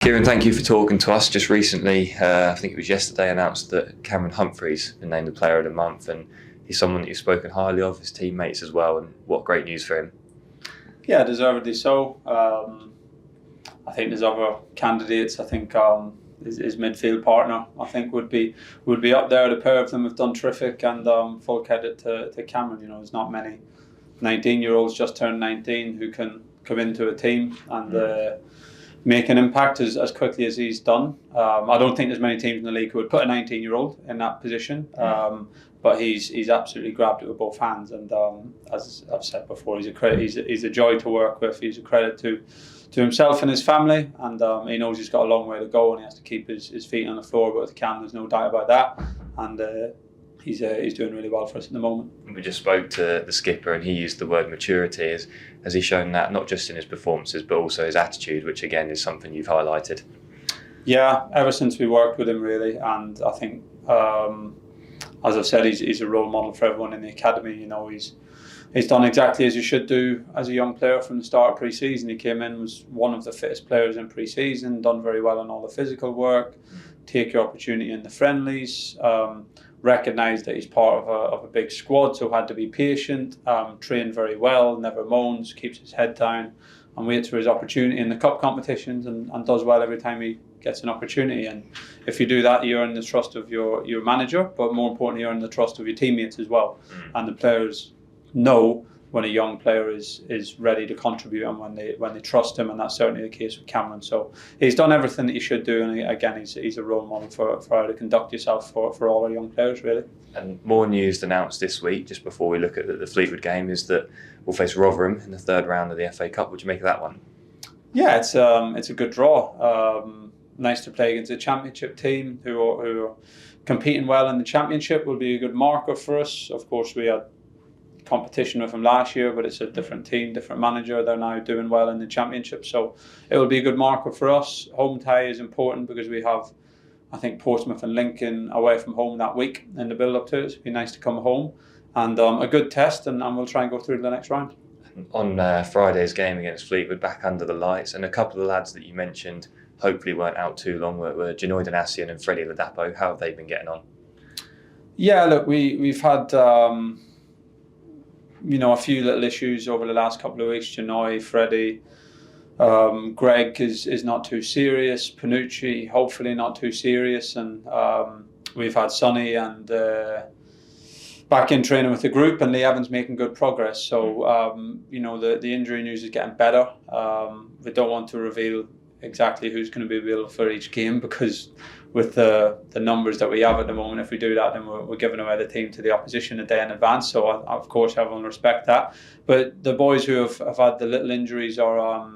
Kieran, thank you for talking to us. Just recently, I think it was yesterday, announced that Cameron Humphreys been named the Player of the Month, and he's someone that you've spoken highly of, his teammates as well, and what great news for him. Yeah, deservedly so. I think there's other candidates. I think his midfield partner, I think, would be up there. The pair of them have done terrific, and full credit to Cameron. There's not many 19-year-olds just turned 19 who can come into a team and make an impact as quickly as he's done. I don't think there's many teams in the league who would put a 19-year-old in that position, but he's absolutely grabbed it with both hands. And as I've said before, he's a joy to work with. He's a credit to himself and his family, and he knows he's got a long way to go, and he has to keep his feet on the floor. But with Cam, there's no doubt about that. And he's doing really well for us at the moment. We just spoke to the skipper, and he used the word maturity. Has he shown that not just in his performances, but also his attitude, which again is something you've highlighted? Yeah, ever since we worked with him, really, and I think, as I've said, he's a role model for everyone in the academy. He's done exactly as you should do as a young player from the start of pre-season. He came in, was one of the fittest players in pre-season, done very well on all the physical work, take your opportunity in the friendlies, recognised that he's part of a big squad, so had to be patient, trained very well, never moans, keeps his head down and waits for his opportunity in the cup competitions, and does well every time he gets an opportunity. And if you do that, you earn the trust of your manager, but more importantly, you earn the trust of your teammates as well. And the players know when a young player is ready to contribute, and when they trust him, and that's certainly the case with Cameron. So he's done everything that he should do, and again, he's a role model for how to conduct yourself for all our young players, really. And more news announced this week, just before we look at the Fleetwood game, is that we'll face Rotherham in the third round of the FA Cup. What do you make of that one? Yeah, it's a good draw. Nice to play against a championship team who are competing well in the championship. Will be a good marker for us. Of course, we had competition with them last year, but it's a different team, different manager. They're now doing well in the championship, so it will be a good marker for us. Home tie is important because we have, I think, Portsmouth and Lincoln away from home that week in the build up to it. It'd be nice to come home, and a good test, and we'll try and go through to the next round. On Friday's game against Fleetwood, back under the lights, and a couple of the lads that you mentioned hopefully weren't out too long were Janoid Anassian and Freddie Ladapo. How have they been getting on? Yeah, look, we've had a few little issues over the last couple of weeks. Janoy, Freddie, Greg is not too serious. Panucci, hopefully not too serious. And we've had Sonny and back in training with the group, and Lee Evans making good progress. So, the injury news is getting better. We don't want to reveal exactly who's going to be available for each game, because with the numbers that we have at the moment, if we do that, then we're giving away the team to the opposition a day in advance. So of course everyone respect that. But the boys who have had the little injuries are,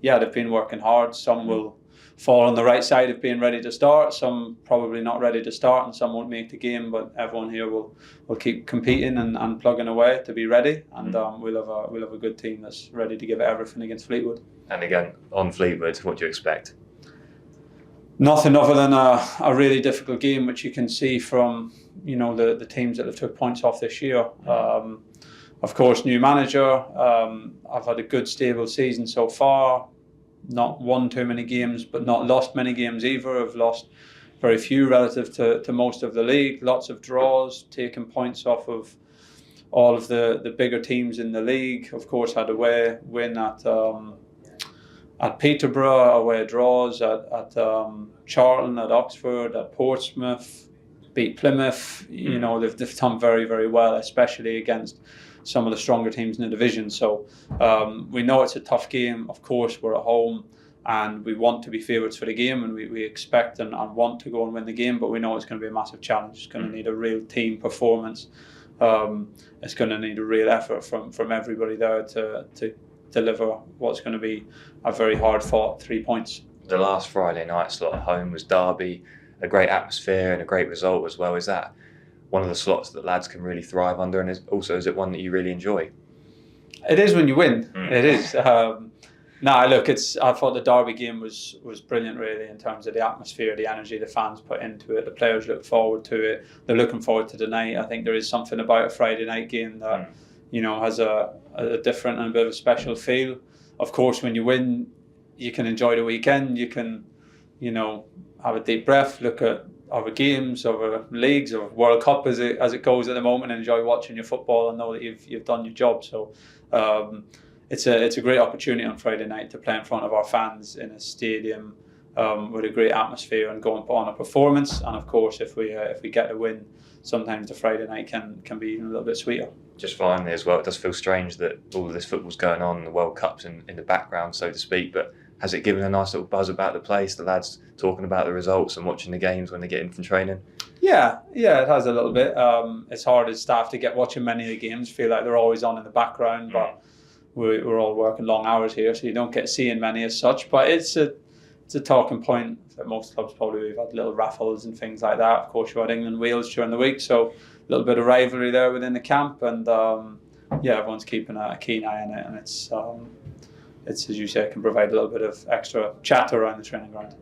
they've been working hard. Some will fall on the right side of being ready to start, some probably not ready to start, and some won't make the game. But everyone here will keep competing and plugging away to be ready, and we'll have a good team that's ready to give it everything against Fleetwood. And again, on Fleetwood, what do you expect? Nothing other than a really difficult game, which you can see from the teams that have took points off this year. Of course, new manager. I've had a good, stable season so far. Not won too many games, but not lost many games either. I've lost very few relative to most of the league. Lots of draws, taking points off of all of the bigger teams in the league. Of course, had a win at Peterborough, away draws at Charlton, at Oxford, at Portsmouth, beat Plymouth. They've done very, very well, especially against some of the stronger teams in the division. So we know it's a tough game. Of course, we're at home, and we want to be favourites for the game, and we expect and want to go and win the game, but we know it's going to be a massive challenge. It's going to need a real team performance. It's going to need a real effort from everybody there to deliver what's going to be a very hard fought 3 points. The last Friday night slot at home was Derby, a great atmosphere and a great result as well. Is that one of the slots that lads can really thrive under, and is it one that you really enjoy? It is when you win. It is. I thought the Derby game was brilliant, really, in terms of the atmosphere, the energy the fans put into it. The players look forward to it. They're looking forward to the night. I think there is something about a Friday night game that has a different and a bit of a special feel. Of course, when you win, you can enjoy the weekend. You can have a deep breath, look at other games, other leagues, or World Cup as it goes at the moment, and enjoy watching your football and know that you've done your job. So it's a great opportunity on Friday night to play in front of our fans in a stadium with a great atmosphere and go and put on a performance. And of course, if we get a win, sometimes the Friday night can be a little bit sweeter. Just finally as well, it does feel strange that all of this football's going on, the World Cup's in the background, so to speak, but has it given a nice little buzz about the place, the lads talking about the results and watching the games when they get in from training? Yeah, it has a little bit. It's hard as staff to get watching many of the games, feel like they're always on in the background, but we're all working long hours here, so you don't get seeing many as such. But it's a talking point at most clubs. Probably we've had little raffles and things like that. Of course, we've had England Wales during the week, so a little bit of rivalry there within the camp, and everyone's keeping a keen eye on it, and it's as you say, it can provide a little bit of extra chatter around the training ground.